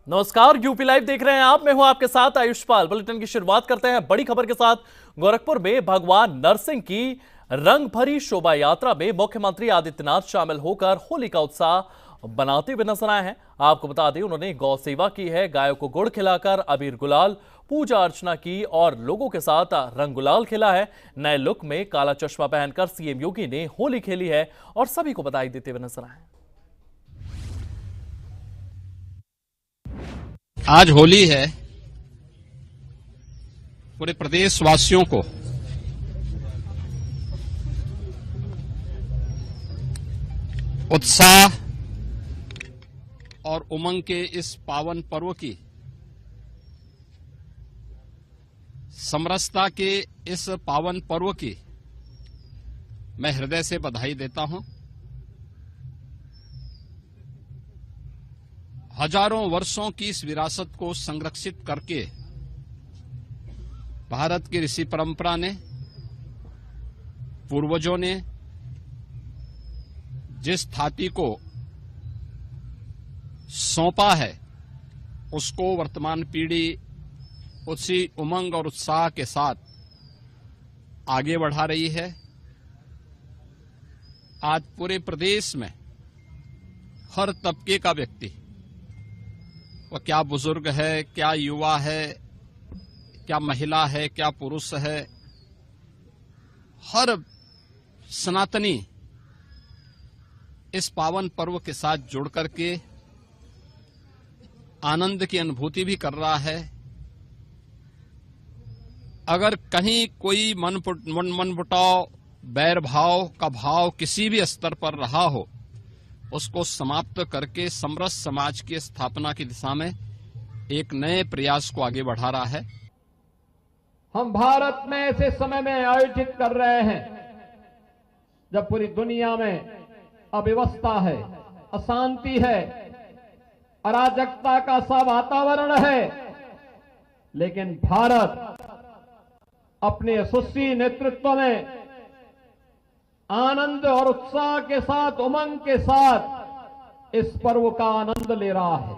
नमस्कार, UP live देख रहे हैं आप। मैं हूं आपके साथ आयुष्पाल। बुलेटिन की शुरुआत करते हैं बड़ी खबर के साथ। गोरखपुर में भगवान नरसिंह की रंग भरी शोभा यात्रा में मुख्यमंत्री आदित्यनाथ शामिल होकर होली का उत्साह बनाते हुए नजर आए हैं। आपको बता दें, उन्होंने गौ सेवा की है, गायों को गुड़ खिलाकर अबीर गुलाल पूजा अर्चना की और लोगों के साथ रंग गुलाल खेला है। नए लुक में काला चश्मा पहनकर सीएम योगी ने होली खेली है और सभी को बधाई देते हुए नजर आए। आज होली है। पूरे प्रदेशवासियों को उत्साह और उमंग के इस पावन पर्व की, समरसता के इस पावन पर्व की मैं हृदय से बधाई देता हूं। हजारों वर्षों की इस विरासत को संरक्षित करके भारत की ऋषि परंपरा ने, पूर्वजों ने जिस थाती को सौंपा है, उसको वर्तमान पीढ़ी उसी उमंग और उत्साह के साथ आगे बढ़ा रही है। आज पूरे प्रदेश में हर तबके का व्यक्ति, वह क्या बुजुर्ग है, क्या युवा है, क्या महिला है, क्या पुरुष है, हर सनातनी इस पावन पर्व के साथ जुड़ करके आनंद की अनुभूति भी कर रहा है। अगर कहीं कोई मनमुटाव, बैर भाव का भाव किसी भी स्तर पर रहा हो, उसको समाप्त करके समरस समाज की स्थापना की दिशा में एक नए प्रयास को आगे बढ़ा रहा है। हम भारत में ऐसे समय में आयोजित कर रहे हैं जब पूरी दुनिया में अव्यवस्था है, अशांति है, अराजकता का सा वातावरण है, लेकिन भारत अपने यशस्वी नेतृत्व में आनंद और उत्साह के साथ, उमंग के साथ इस पर्व का आनंद ले रहा है।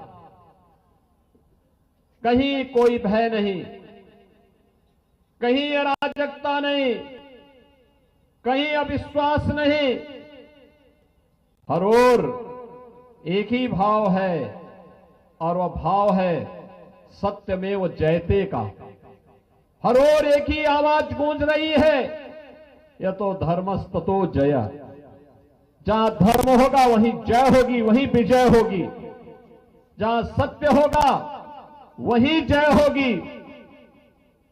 कहीं कोई भय नहीं, कहीं अराजकता नहीं, कहीं अविश्वास नहीं, हर ओर एक ही भाव है और वह भाव है सत्यमेव जयते का। हर ओर एक ही आवाज गूंज रही है, यह तो धर्मस्ततो जय। जहां धर्म होगा वहीं जय होगी, वहीं विजय होगी। जहां सत्य होगा वहीं जय होगी।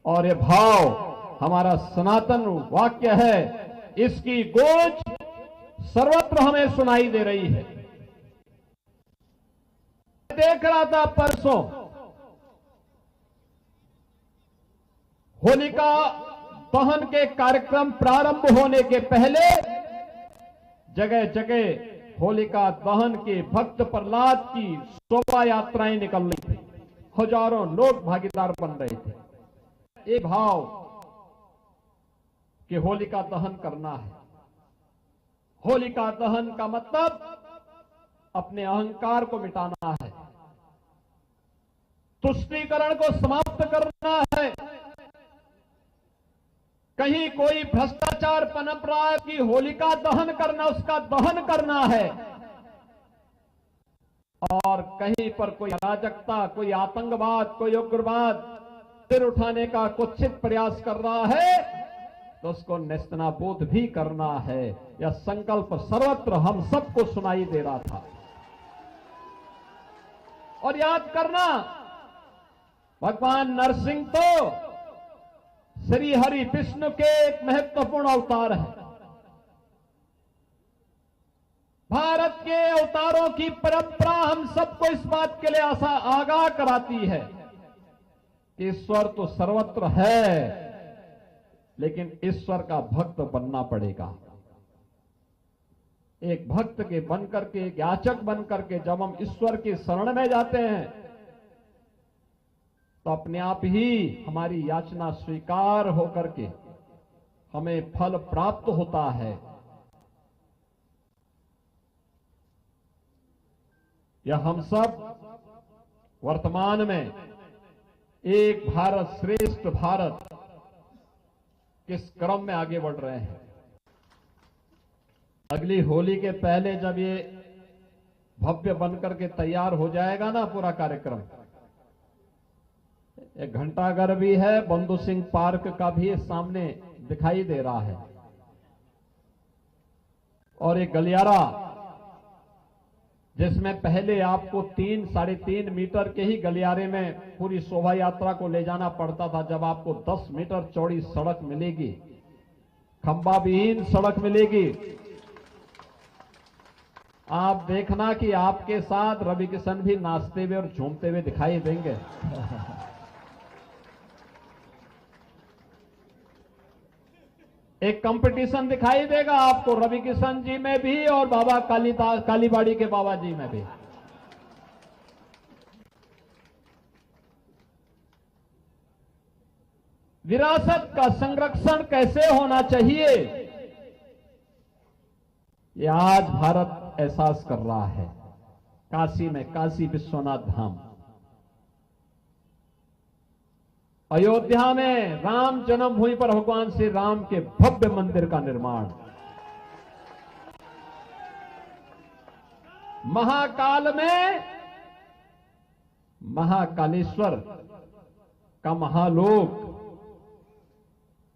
और यह भाव हमारा सनातन वाक्य है, इसकी गूंज सर्वत्र हमें सुनाई दे रही है। देख रहा था परसों होलिका दहन के कार्यक्रम प्रारंभ होने के पहले जगह जगह होलिका दहन के भक्त प्रहलाद की शोभा यात्राएं निकल रही थी। हजारों लोग भागीदार बन रहे थे। एक भाव कि होलिका दहन करना है। होलिका दहन का मतलब अपने अहंकार को मिटाना है, तुष्टीकरण को समाप्त करना है। कहीं कोई भ्रष्टाचार पनप रहा है कि होलिका दहन करना, उसका दहन करना है। और कहीं पर कोई अराजकता, कोई आतंकवाद, कोई उग्रवाद सिर उठाने का कुत्सित प्रयास कर रहा है, तो उसको नेस्तनाबूद भी करना है। यह संकल्प सर्वत्र हम सबको सुनाई दे रहा था। और याद करना, भगवान नरसिंह तो श्री हरि विष्णु के एक महत्वपूर्ण अवतार है। भारत के अवतारों की परंपरा हम सबको इस बात के लिए आगाह कराती है कि ईश्वर तो सर्वत्र है, लेकिन ईश्वर का भक्त बनना पड़ेगा। एक भक्त के बनकर के, एक याचक बनकर के जब हम ईश्वर की शरण में जाते हैं, तो अपने आप ही हमारी याचना स्वीकार होकर के हमें फल प्राप्त होता है। यह हम सब वर्तमान में एक भारत श्रेष्ठ भारत किस क्रम में आगे बढ़ रहे हैं। अगली होली के पहले जब ये भव्य बनकर के तैयार हो जाएगा ना पूरा कार्यक्रम, एक घंटाघर भी है, बंधु सिंह पार्क का भी सामने दिखाई दे रहा है, और एक गलियारा जिसमें पहले आपको 3-3.5 मीटर के ही गलियारे में पूरी शोभा यात्रा को ले जाना पड़ता था। जब आपको 10 मीटर चौड़ी सड़क मिलेगी, खंबा विहीन सड़क मिलेगी, आप देखना कि आपके साथ रवि किशन भी नाचते हुए और झूमते हुए दिखाई देंगे। एक कंपटीशन दिखाई देगा आपको रवि किशन जी में भी और बाबा कालीबाड़ी के बाबा जी में भी। विरासत का संरक्षण कैसे होना चाहिए, ये आज भारत एहसास कर रहा है। काशी में काशी विश्वनाथ धाम, अयोध्या में राम जन्मभूमि पर भगवान श्री राम के भव्य मंदिर का निर्माण, महाकाल में महाकालेश्वर का महालोक,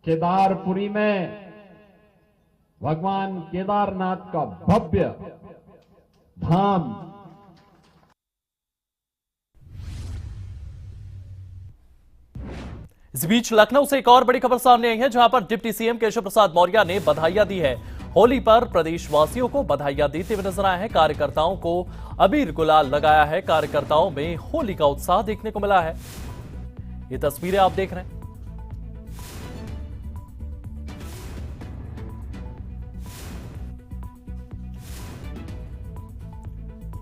केदारपुरी में भगवान केदारनाथ का भव्य धाम। इस बीच लखनऊ से एक और बड़ी खबर सामने आई है, जहां पर डिप्टी सीएम केशव प्रसाद मौर्य ने बधाइयां दी है। होली पर प्रदेशवासियों को बधाइयां देते हुए नजर आए हैं। कार्यकर्ताओं को अबीर गुलाल लगाया है। कार्यकर्ताओं में होली का उत्साह देखने को मिला है। ये तस्वीरें आप देख रहे हैं।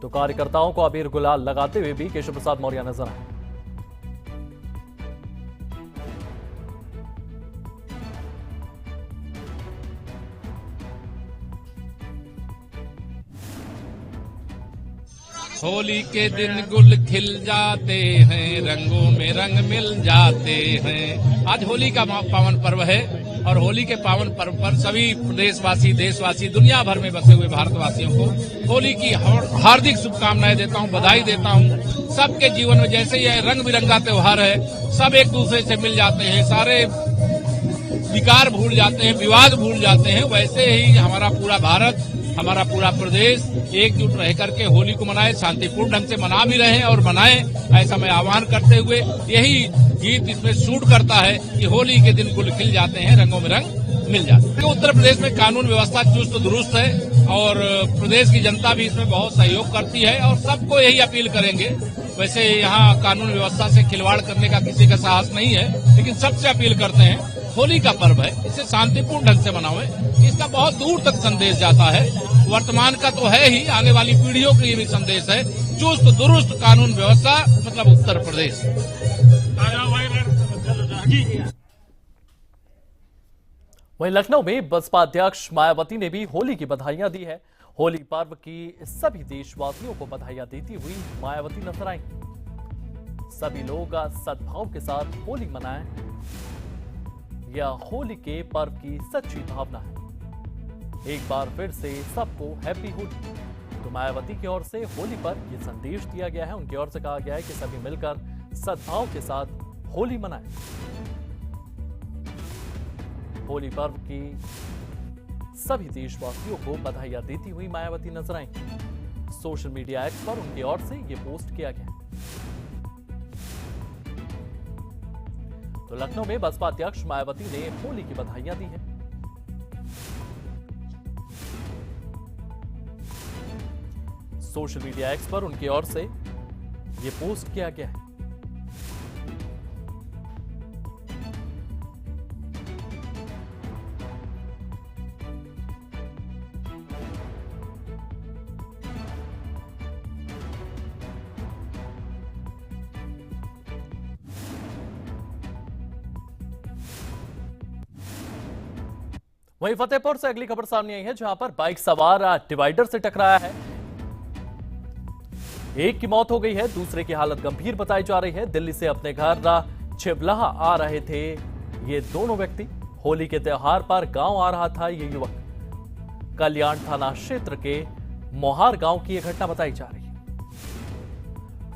तो कार्यकर्ताओं को अबीर गुलाल लगाते हुए भी केशव प्रसाद मौर्य नजर आए। होली के दिन गुल खिल जाते हैं, रंगों में रंग मिल जाते हैं। आज होली का पावन पर्व है और होली के पावन पर्व पर सभी प्रदेशवासी, देशवासी, दुनिया भर में बसे हुए भारतवासियों को होली की हार्दिक शुभकामनाएं देता हूं, बधाई देता हूं। सबके जीवन में जैसे यह रंग बिरंगा त्योहार है, सब एक दूसरे से मिल जाते हैं, सारे विकार भूल जाते हैं, विवाद भूल जाते हैं। वैसे ही हमारा पूरा भारत, हमारा पूरा प्रदेश एकजुट रह करके होली को मनाए, शांतिपूर्ण ढंग से मना भी रहे और मनाए, ऐसा मैं आह्वान करते हुए यही गीत इसमें शूट करता है कि होली के दिन गुल खिल जाते हैं, रंगों में रंग मिल जाते हैं। उत्तर प्रदेश में कानून व्यवस्था चुस्त दुरुस्त है और प्रदेश की जनता भी इसमें बहुत सहयोग करती है और सबको यही अपील करेंगे। वैसे यहाँ कानून व्यवस्था से खिलवाड़ करने का किसी का साहस नहीं है, लेकिन सबसे अपील करते हैं होली का पर्व है, इसे शांतिपूर्ण ढंग से मनाएं। इसका बहुत दूर तक संदेश जाता है, वर्तमान का तो है ही, आने वाली पीढ़ियों के लिए भी संदेश है। चुस्त दुरुस्त कानून व्यवस्था मतलब उत्तर प्रदेश। वहीं लखनऊ में बसपा अध्यक्ष मायावती ने भी होली की बधाइयां दी है। होली पर्व की सभी देशवासियों को बधाइयां देती हुई मायावती नजर आई। सभी लोग सद्भाव के साथ होली मनाएं, यह होली के पर्व की सच्ची भावना है। एक बार फिर से सबको हैप्पी होली। तो मायावती की ओर से होली पर यह संदेश दिया गया है। उनकी ओर से कहा गया है कि सभी मिलकर सद्भाव के साथ होली मनाएं। होली पर्व की सभी देशवासियों को बधाइयां देती हुई मायावती नजर आई। सोशल मीडिया एक्स पर उनकी ओर से यह पोस्ट किया गया। तो लखनऊ में बसपा अध्यक्ष मायावती ने होली की बधाइयां दी है। सोशल मीडिया एक्स पर उनकी ओर से यह पोस्ट किया गया है। वहीं फतेहपुर से अगली खबर सामने आई है, जहां पर बाइक सवार डिवाइडर से टकराया है। एक की मौत हो गई है, दूसरे की हालत गंभीर बताई जा रही है। दिल्ली से अपने घर छिबलहा आ रहे थे ये दोनों व्यक्ति। होली के त्योहार पर गांव आ रहा था ये युवक। कल्याण थाना क्षेत्र के मोहार गांव की यह घटना बताई जा रही है।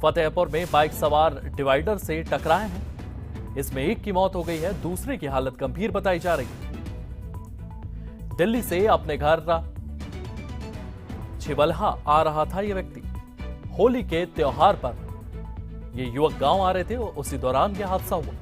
फतेहपुर में बाइक सवार डिवाइडर से टकराए हैं। इसमें एक की मौत हो गई है, दूसरे की हालत गंभीर बताई जा रही है। दिल्ली से अपने घर छिबलहा आ रहा था यह व्यक्ति। होली के त्योहार पर ये युवक गांव आ रहे थे, उसी दौरान यह हादसा हुआ।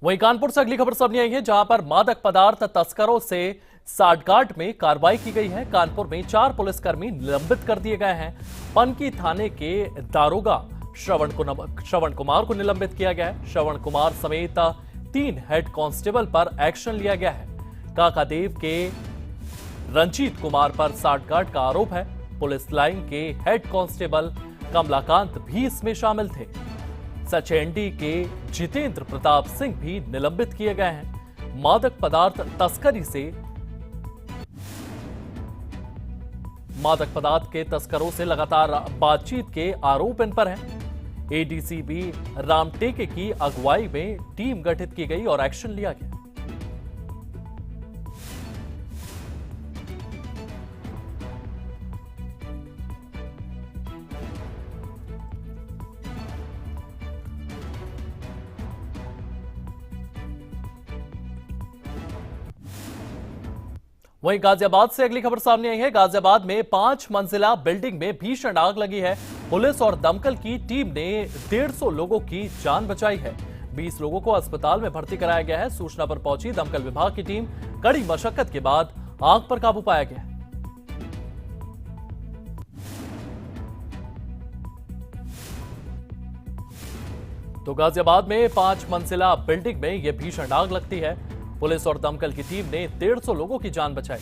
वहीं कानपुर से अगली खबर सामने आई है, जहां पर मादक पदार्थ तस्करों से साठगांठ में कार्रवाई की गई है। कानपुर में 4 पुलिसकर्मी निलंबित कर दिए गए हैं। पनकी थाने के दारोगा श्रवण कुमार को निलंबित किया गया है। श्रवण कुमार समेत 3 हेड कांस्टेबल पर एक्शन लिया गया है। काकादेव के रंजीत कुमार पर साठगांठ का आरोप है। पुलिस लाइन के हेड कांस्टेबल कमलाकांत भी इसमें शामिल थे। सचेंडी के जितेंद्र प्रताप सिंह भी निलंबित किए गए हैं। मादक पदार्थ तस्करी से मादक पदार्थ के तस्करों से लगातार बातचीत के आरोप इन पर हैं। एडीसीपी रामटेके की अगुवाई में टीम गठित की गई और एक्शन लिया गया। वहीं गाजियाबाद से अगली खबर सामने आई है। गाजियाबाद में 5 मंजिला बिल्डिंग में भीषण आग लगी है। पुलिस और दमकल की टीम ने 150 लोगों की जान बचाई है। 20 लोगों को अस्पताल में भर्ती कराया गया है। सूचना पर पहुंची दमकल विभाग की टीम कड़ी मशक्कत के बाद आग पर काबू पाया गया है। तो गाजियाबाद में 5 मंजिला बिल्डिंग में यह भीषण आग लगती है। पुलिस और दमकल की टीम ने 150 लोगों की जान बचाई।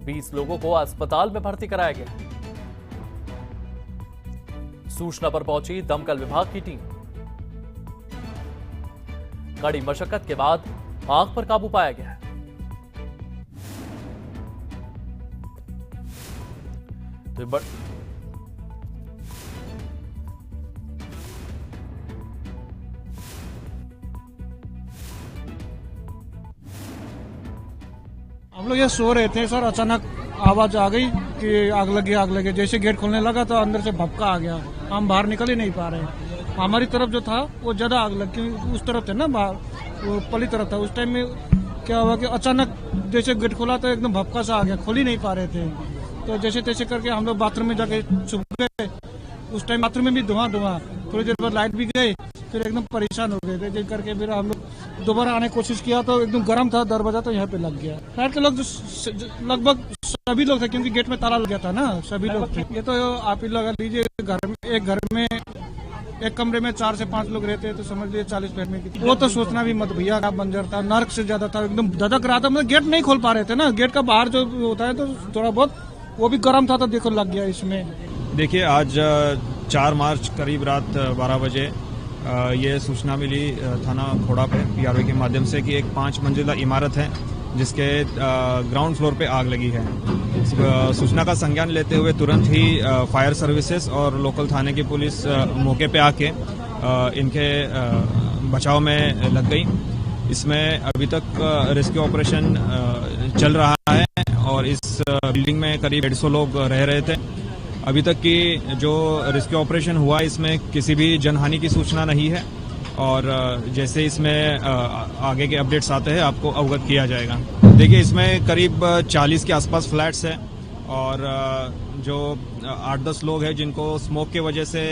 20 लोगों को अस्पताल में भर्ती कराया गया। सूचना पर पहुंची दमकल विभाग की टीम कड़ी मशक्कत के बाद आग पर काबू पाया गया। तो हम लोग ये सो रहे थे सर, अचानक आवाज आ गई कि आग लगी। जैसे गेट खोलने लगा तो अंदर से भपका आ गया। हम बाहर निकल ही नहीं पा रहे। हमारी तरफ जो था वो ज्यादा आग लगी, उस तरफ थे ना बाहर, वो पली तरफ था। उस टाइम में क्या हुआ कि अचानक जैसे गेट खोला तो एकदम भपका सा आ गया, खोल ही नहीं पा रहे थे। तो जैसे तैसे करके हम लोग बाथरूम में जाके छुप गए। उस टाइम बाथरूम में भी धुआं। थोड़ी देर बाद लाइट भी गई, फिर एकदम परेशान हो गए थे। जिस करके फिर हम लोग दोबारा आने की कोशिश किया तो एकदम गर्म था दरवाजा, तो यहाँ पे लग गया। फ्लैट के लोग लगभग सभी लोग थे, क्योंकि गेट में ताला लग गया था ना, सभी लोग थे। ये तो आप ही लगा लीजिए, एक घर में एक कमरे में 4 से 5 लोग रहते हैं, तो समझ लीजिए 40 बेड में। वो तो सोचना भी मत भैया, आप बंजर था, नर्क से ज्यादा था, एकदम धधक रहा था। मतलब गेट नहीं खोल पा रहे थे ना, गेट का बाहर जो होता है तो थोड़ा बहुत वो भी गर्म था, तो देखो लग गया इसमें। देखिए, आज 4 मार्च करीब रात 12 बजे ये सूचना मिली थाना खोड़ा पे पीआरओ के माध्यम से कि एक 5 मंजिला इमारत है जिसके ग्राउंड फ्लोर पे आग लगी है। सूचना का संज्ञान लेते हुए तुरंत ही फायर सर्विसेज और लोकल थाने की पुलिस मौके पे आके इनके बचाव में लग गई। इसमें अभी तक रेस्क्यू ऑपरेशन चल रहा है और इस बिल्डिंग में करीब 150 लोग रह रहे थे। अभी तक की जो रेस्क्यू ऑपरेशन हुआ, इसमें किसी भी जनहानि की सूचना नहीं है और जैसे इसमें आगे के अपडेट्स आते हैं आपको अवगत किया जाएगा। देखिए, इसमें करीब 40 के आसपास फ्लैट्स हैं और जो 8-10 लोग हैं जिनको स्मोक के वजह से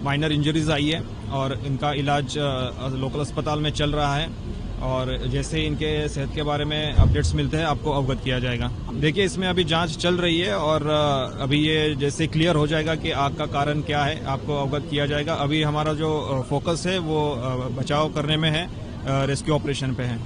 माइनर इंजरीज आई है और इनका इलाज लोकल अस्पताल में चल रहा है और जैसे इनके सेहत के बारे में अपडेट्स मिलते हैं आपको अवगत किया जाएगा। देखिए, इसमें अभी जांच चल रही है और अभी ये जैसे क्लियर हो जाएगा कि आग का कारण क्या है आपको अवगत किया जाएगा। अभी हमारा जो फोकस है वो बचाव करने में है, रेस्क्यू ऑपरेशन पे है।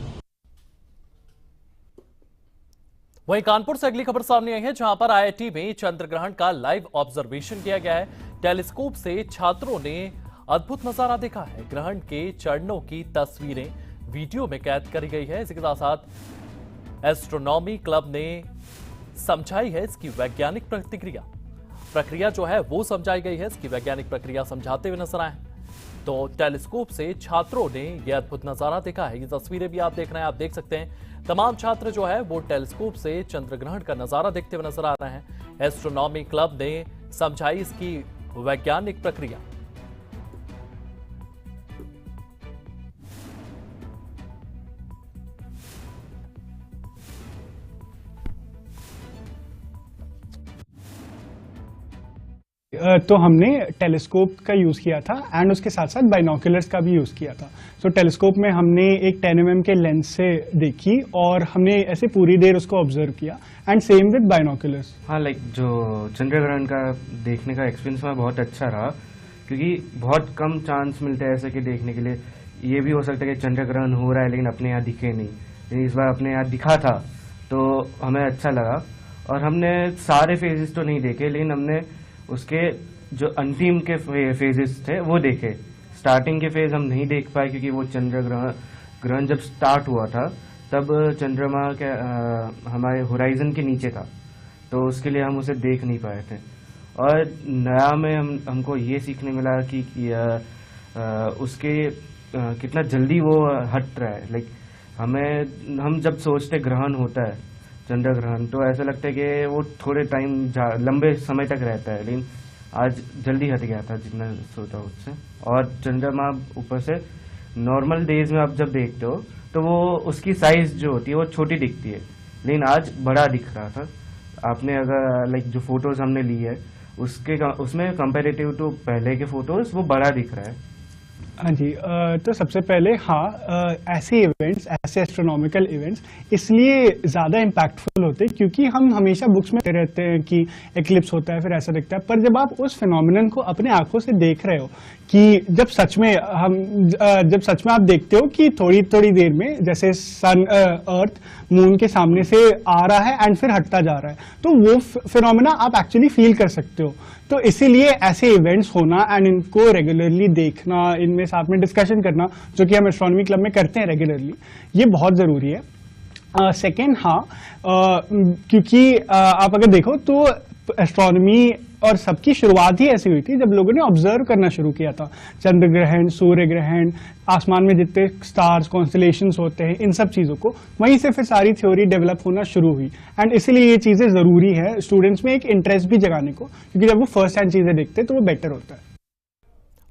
वहीं कानपुर से अगली खबर सामने आई है, जहां पर आईआईटी में चंद्र ग्रहण का लाइव ऑब्जर्वेशन किया गया है। टेलीस्कोप से छात्रों ने अद्भुत नजारा देखा है। ग्रहण के चरणों की तस्वीरें वीडियो में कैद करी गई है। इसी के साथ साथ एस्ट्रोनॉमी क्लब ने समझाई है इसकी वैज्ञानिक प्रक्रिया जो है वो समझाई गई है। इसकी वैज्ञानिक प्रक्रिया समझाते हुए नजर आए हैं। तो टेलीस्कोप से छात्रों ने यह अद्भुत नजारा देखा है। ये तस्वीरें भी आप देख रहे हैं, आप देख सकते हैं तमाम छात्र जो है वो टेलीस्कोप से चंद्र ग्रहण का नजारा देखते हुए नजर आ रहे हैं। एस्ट्रोनॉमी क्लब ने समझाई इसकी वैज्ञानिक प्रक्रिया। तो हमने टेलीस्कोप का यूज़ किया था एंड उसके साथ साथ बाइनोकुलर्स का भी यूज़ किया था। सो टेलीस्कोप में हमने एक 10 mm के लेंस से देखी और हमने ऐसे पूरी देर उसको ऑब्जर्व किया एंड सेम विद बाइनोकुलर्स। हाँ, लाइक जो चंद्र ग्रहण का देखने का एक्सपीरियंस में बहुत अच्छा रहा, क्योंकि बहुत कम चांस मिलते हैं ऐसे कि देखने के लिए। ये भी हो सकता है कि चंद्र ग्रहण हो रहा है लेकिन अपने यहाँ दिखे नहीं, लेकिन इस बार अपने यहाँ दिखा था तो हमें अच्छा लगा। और हमने सारे फेजेस तो नहीं देखे, लेकिन हमने उसके जो अंतिम के फेजेस थे वो देखे। स्टार्टिंग के फेज हम नहीं देख पाए क्योंकि वो चंद्र ग्रहण जब स्टार्ट हुआ था तब चंद्रमा के हमारे होराइजन के नीचे था, तो उसके लिए हम उसे देख नहीं पाए थे। और नया में हमको ये सीखने मिला कि उसके कितना जल्दी वो हट रहा है। लाइक हम जब सोचते ग्रहण होता है चंद्र ग्रहण, तो ऐसा लगता है कि वो थोड़े टाइम लंबे समय तक रहता है, लेकिन आज जल्दी हट गया था जितना सोचा उससे। और चंद्रमा ऊपर से नॉर्मल डेज में आप जब देखते हो तो वो उसकी साइज जो होती है वो छोटी दिखती है, लेकिन आज बड़ा दिख रहा था। आपने अगर लाइक जो फोटोज हमने ली है उसमें कंपैरेटिव टू पहले के फोटोज वो बड़ा दिख रहा है। हाँ जी, तो सबसे पहले ऐसे इवेंट्स, ऐसे एस्ट्रोनॉमिकल इवेंट्स इसलिए ज़्यादा इम्पैक्टफुल होते हैं क्योंकि हम हमेशा बुक्स में रहते हैं कि एक्लिप्स होता है फिर ऐसा दिखता है, पर जब आप उस फिनोमिनन को अपने आंखों से देख रहे हो कि जब सच में आप देखते हो कि थोड़ी थोड़ी देर में जैसे सन अर्थ मून के सामने से आ रहा है एंड फिर हटता जा रहा है, तो वो फिनोमिना आप एक्चुअली फील कर सकते हो। तो इसीलिए ऐसे इवेंट्स होना एंड इनको रेगुलरली देखना, इनमें साथ में डिस्कशन करना, जो कि हम एस्ट्रोनॉमी क्लब में करते हैं रेगुलरली, ये बहुत ज़रूरी है। सेकेंड, क्योंकि आप अगर देखो तो एस्ट्रोनॉमी और सबकी शुरुआत ही ऐसी हुई थी जब लोगों ने ऑब्जर्व करना शुरू किया था। चंद्र ग्रहण, सूर्य ग्रहण, आसमान में जितने स्टार्स, कॉन्स्टलेशंस होते हैं, इन सब चीज़ों को, वहीं से फिर सारी थ्योरी डेवलप होना शुरू हुई। एंड इसीलिए ये चीज़ें ज़रूरी है स्टूडेंट्स में एक इंटरेस्ट भी जगाने को, क्योंकि जब वो फर्स्ट हैंड चीज़ें देखते हैं तो वो बेटर होता है।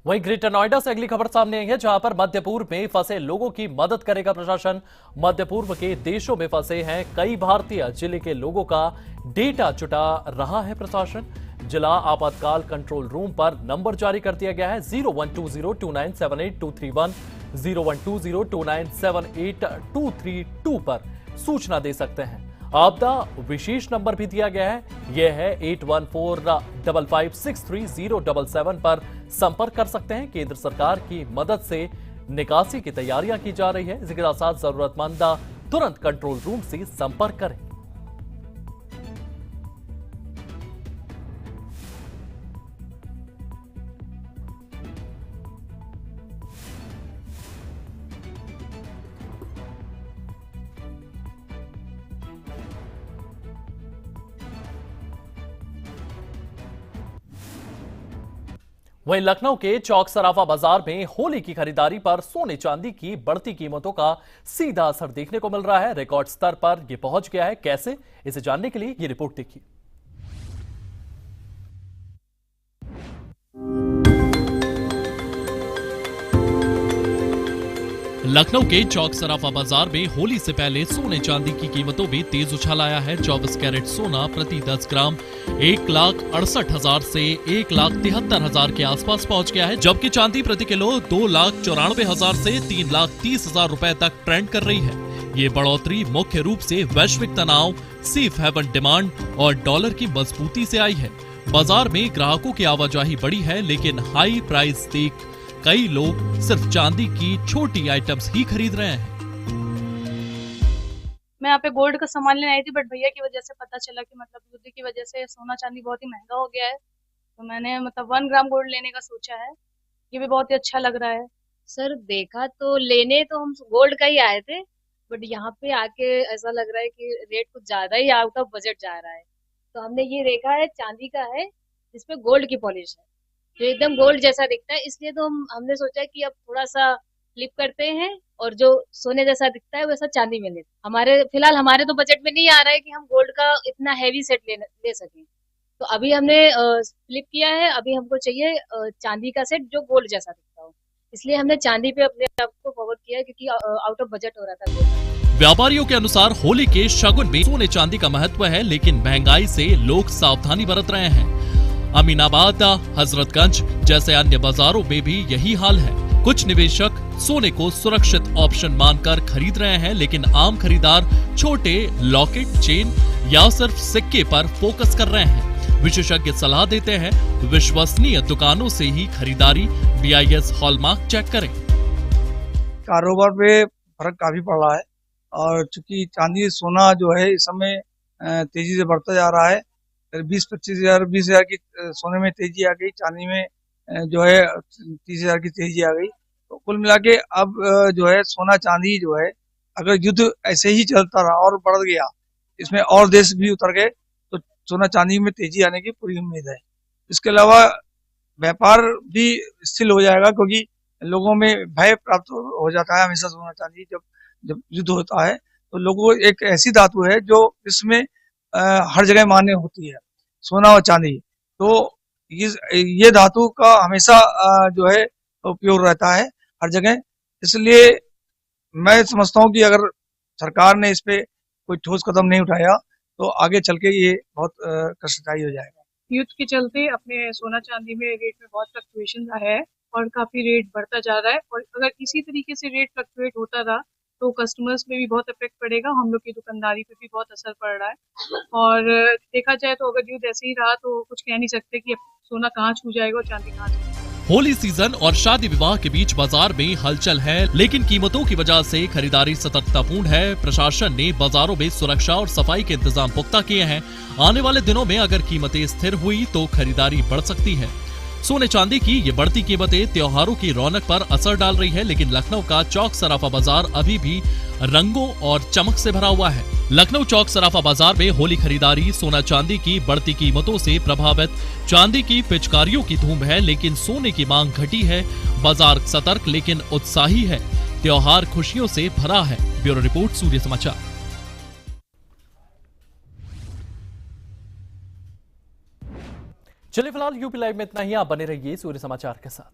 वहीं ग्रेटर नोएडा से अगली खबर सामने आई है, जहां पर मध्य पूर्व में फंसे लोगों की मदद करेगा प्रशासन। मध्य पूर्व के देशों में फंसे हैं कई भारतीय, जिले के लोगों का डेटा जुटा रहा है प्रशासन। जिला आपातकाल कंट्रोल रूम पर नंबर जारी कर दिया गया है 0120297823 0120297823 पर सूचना दे सकते हैं। आपदा विशेष नंबर भी दिया गया है, यह है 8145563077 पर संपर्क कर सकते हैं। केंद्र सरकार की मदद से निकासी की तैयारियां की जा रही है। इसी के साथ जरूरतमंद तुरंत कंट्रोल रूम से संपर्क करें। वहीं लखनऊ के चौक सराफा बाजार में होली की खरीदारी पर सोने चांदी की बढ़ती कीमतों का सीधा असर देखने को मिल रहा है। रिकॉर्ड स्तर पर यह पहुंच गया है। कैसे, इसे जानने के लिए ये रिपोर्ट देखिए। लखनऊ के चौक सराफा बाजार में होली से पहले सोने चांदी की कीमतों में तेज उछाल आया है। 24 कैरेट सोना प्रति 10 ग्राम 1,68,000 से 1,73,000 के आसपास पहुंच गया है, जबकि चांदी प्रति किलो 2,94,000 से 3,30,000 रुपए तक ट्रेंड कर रही है। ये बढ़ोतरी मुख्य रूप से वैश्विक तनाव, सेफ हेवन डिमांड और डॉलर की मजबूती से आई है। बाजार में ग्राहकों की आवाजाही बढ़ी है, लेकिन हाई प्राइस देख कई लोग सिर्फ चांदी की छोटी आइटम्स ही खरीद रहे हैं। मैं यहाँ पे गोल्ड का सामान लेने आई थी, बट भैया की वजह से पता चला कि मतलब युद्ध की वजह से सोना चांदी बहुत ही महंगा हो गया है, तो मैंने मतलब 1 ग्राम गोल्ड लेने का सोचा है। ये भी बहुत ही अच्छा लग रहा है। सर देखा तो लेने तो हम गोल्ड का ही आए थे, बट यहाँ पे आके ऐसा लग रहा है कि रेट कुछ ज्यादा ही आउट ऑफ बजट जा रहा है। तो हमने ये देखा है चांदी का है जिसपे गोल्ड की पॉलिश है, जो एकदम गोल्ड जैसा दिखता है, इसलिए तो हमने सोचा कि अब थोड़ा सा फ्लिप करते हैं और जो सोने जैसा दिखता है वैसा चांदी में ले। हमारे फिलहाल हमारे तो बजट में नहीं आ रहा है कि हम गोल्ड का इतना हैवी सेट ले सकें, तो अभी हमने फ्लिप किया है। अभी हमको चाहिए चांदी का सेट जो गोल्ड जैसा दिखता हो, इसलिए हमने चांदी पे अपने आप को फॉरवर्ड किया है, क्योंकि आउट ऑफ बजट हो रहा था गोल्ड। व्यापारियों के अनुसार होली के शगुन में सोने चांदी का महत्व है, लेकिन महंगाई से लोग सावधानी बरत रहे हैं। अमीनाबाद, हजरतगंज जैसे अन्य बाजारों में भी यही हाल है। कुछ निवेशक सोने को सुरक्षित ऑप्शन मानकर खरीद रहे हैं, लेकिन आम खरीदार छोटे लॉकेट, चेन या सिर्फ सिक्के पर फोकस कर रहे हैं। विशेषज्ञ सलाह देते हैं विश्वसनीय दुकानों से ही खरीदारी, BIS हॉलमार्क चेक करें। कारोबार पे फर्क काफी पड़ रहा है, और चूंकि चांदी सोना जो है इस समय तेजी से बढ़ता जा रहा है। 20-25 हजार 20 हजार की सोने में तेजी आ गई, चांदी में जो है 30 हजार की तेजी आ गई। तो कुल मिला के अब जो है सोना चांदी जो है, अगर युद्ध ऐसे ही चलता रहा और बढ़ गया, इसमें और देश भी उतर गए, तो सोना चांदी में तेजी आने की पूरी उम्मीद है। इसके अलावा व्यापार भी स्थिर हो जाएगा, क्योंकि लोगों में भय प्राप्त हो जाता है हमेशा। सोना चांदी जब युद्ध होता है तो लोगों को एक ऐसी धातु है जो इसमें हर जगह मान्य होती है, सोना और चांदी। तो ये धातु का हमेशा जो है उपयोग रहता है हर जगह। इसलिए मैं समझता हूँ कि अगर सरकार ने इस पे कोई ठोस कदम नहीं उठाया तो आगे चल के ये बहुत कष्टदायी हो जाएगा। युद्ध के चलते अपने सोना चांदी में रेट में बहुत फ्लक्चुएशन है और काफी रेट बढ़ता जा रहा है, और अगर इसी तरीके से रेट फ्लक्चुएट होता रहा तो कस्टमर्स पे भी बहुत इफेक्ट पड़ेगा, हम लोग की दुकानदारी पे भी बहुत असर पड़ रहा है। और देखा जाए तो अगर युद्ध ऐसे ही रहा तो कुछ कह नहीं सकते कि सोना कहाँ छू जाएगा और चांदी कहाँ छू जाएगा। होली सीजन और शादी विवाह के बीच बाजार में हलचल है, लेकिन कीमतों की वजह से खरीदारी सतर्कतापूर्ण है। प्रशासन ने बाजारों में सुरक्षा और सफाई के इंतजाम पुख्ता किए हैं। आने वाले दिनों में अगर कीमतें स्थिर हुई तो खरीदारी बढ़ सकती है। सोने चांदी की ये बढ़ती कीमतें त्योहारों की रौनक पर असर डाल रही है, लेकिन लखनऊ का चौक सराफा बाजार अभी भी रंगों और चमक से भरा हुआ है। लखनऊ चौक सराफा बाजार में होली खरीदारी सोना चांदी की बढ़ती कीमतों से प्रभावित। चांदी की पिचकारियों की धूम है, लेकिन सोने की मांग घटी है। बाजार सतर्क लेकिन उत्साही है। त्योहार खुशियों से भरा है। ब्यूरो रिपोर्ट, सूर्य समाचार। चलिए फिलहाल यूपी लाइव में इतना ही। आप बने रहिए सूर्य समाचार के साथ।